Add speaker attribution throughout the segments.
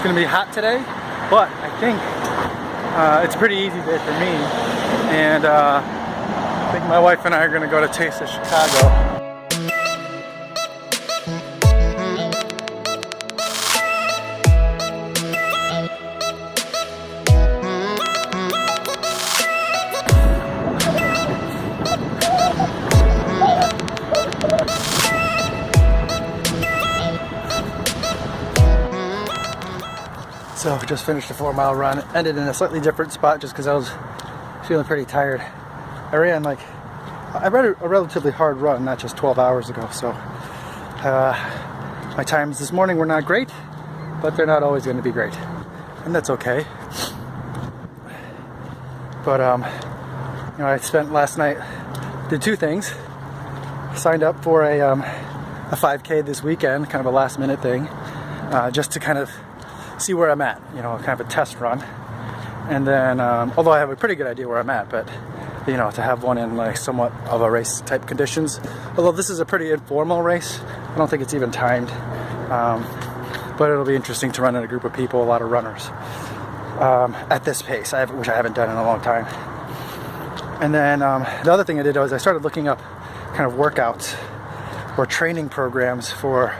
Speaker 1: gonna be hot today, but I think it's a pretty easy day for me, and I think my wife and I are gonna go to Taste of Chicago. So just finished a 4-mile run. Ended in a slightly different spot just because I was feeling pretty tired. I ran a relatively hard run, not just 12 hours ago. So my times this morning were not great, but they're not always going to be great, and that's okay. But you know, I spent last night, did two things. Signed up for a 5K this weekend, kind of a last-minute thing, just to kind of see where I'm at, you know, kind of a test run. And then, although I have a pretty good idea where I'm at, but, you know, to have one in like somewhat of a race type conditions. Although this is a pretty informal race, I don't think it's even timed. But it'll be interesting to run in a group of people, a lot of runners, at this pace, which I haven't done in a long time. And then the other thing I did was I started looking up kind of workouts or training programs for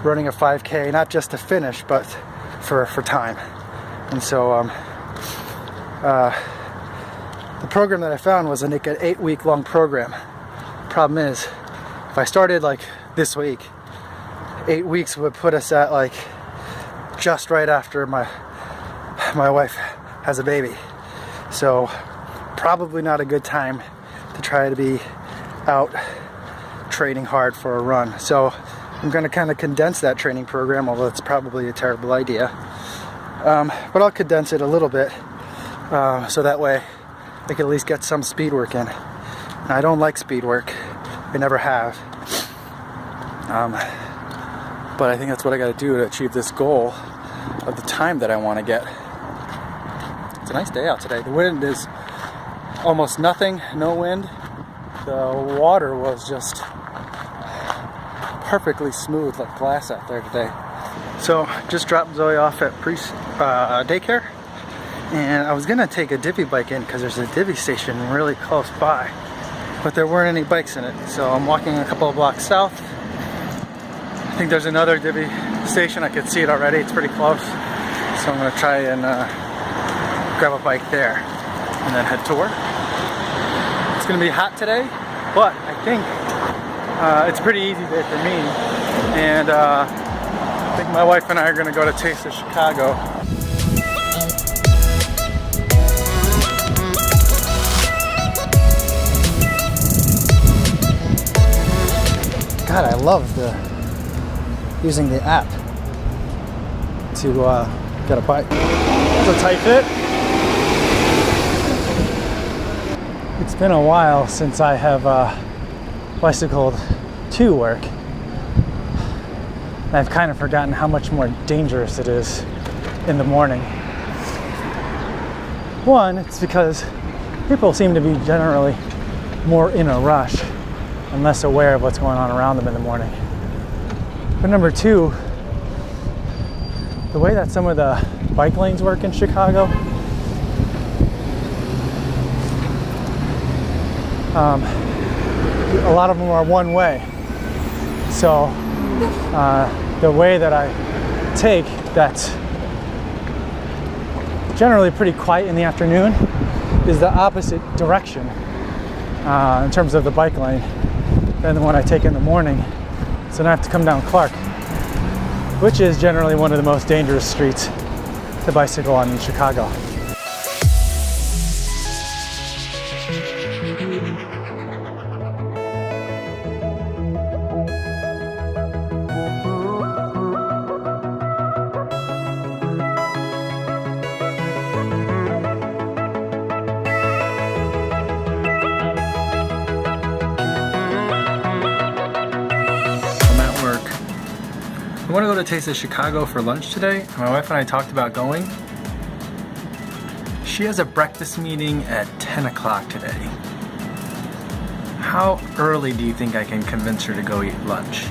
Speaker 1: running a 5K, not just to finish, but for time. And so the program that I found was an 8-week long program. Problem is, if I started like this week, 8 weeks would put us at like just right after my wife has a baby. So probably not a good time to try to be out training hard for a run. So I'm going to kind of condense that training program, although it's probably a terrible idea. But I'll condense it a little bit so that way I can at least get some speed work in. And I don't like speed work. I never have. But I think that's what I got to do to achieve this goal of the time that I want to get. It's a nice day out today. The wind is almost nothing, no wind. The water was just perfectly smooth like glass out there today. So just dropped Zoe off at daycare, and I was gonna take a Divvy bike in because there's a Divvy station really close by, but there weren't any bikes in it, so I'm walking a couple of blocks south. I think there's another Divvy station. I could see it already, it's pretty close, so I'm gonna try and grab a bike there and then head to work. It's gonna be hot today, but I think it's a pretty easy day for me, and I think my wife and I are going to go to Taste of Chicago. God, I love using the app to get a bike. It's a tight fit. It's been a while since I have bicycled to work. I've kind of forgotten how much more dangerous it is in the morning. One, it's because people seem to be generally more in a rush and less aware of what's going on around them in the morning. But number two, the way that some of the bike lanes work in Chicago, a lot of them are one way. So the way that I take, that's generally pretty quiet in the afternoon, is the opposite direction in terms of the bike lane than the one I take in the morning. So now I have to come down Clark, which is generally one of the most dangerous streets to bicycle on in Chicago. I want to go to Taste of Chicago for lunch today. My wife and I talked about going. She has a breakfast meeting at 10 o'clock today. How early do you think I can convince her to go eat lunch?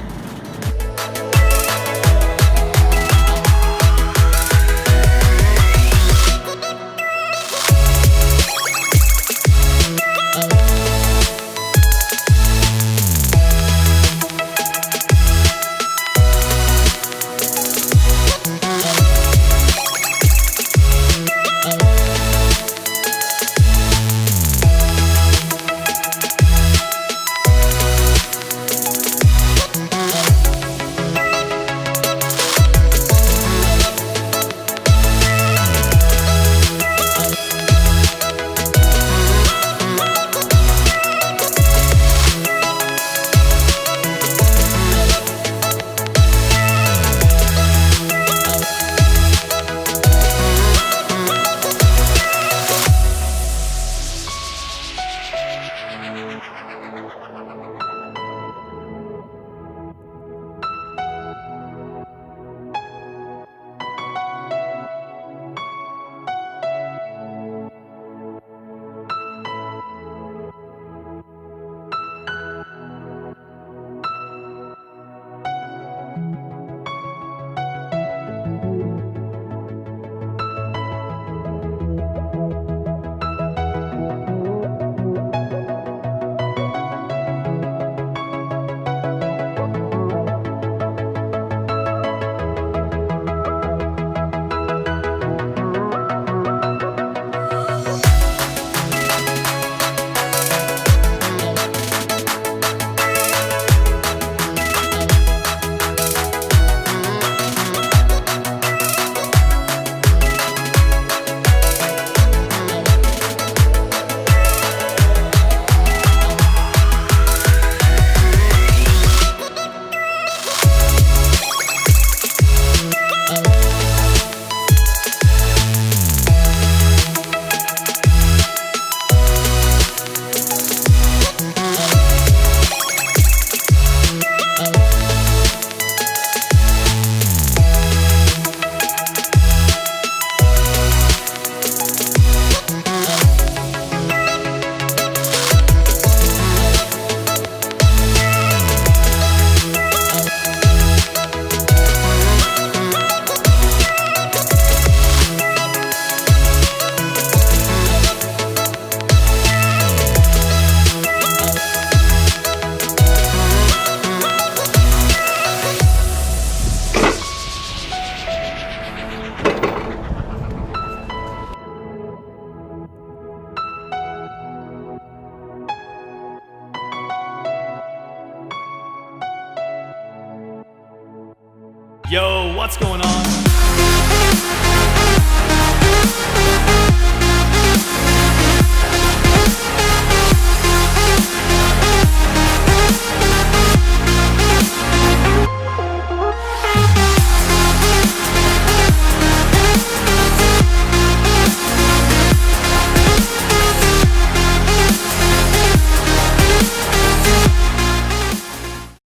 Speaker 2: Yo, what's going on?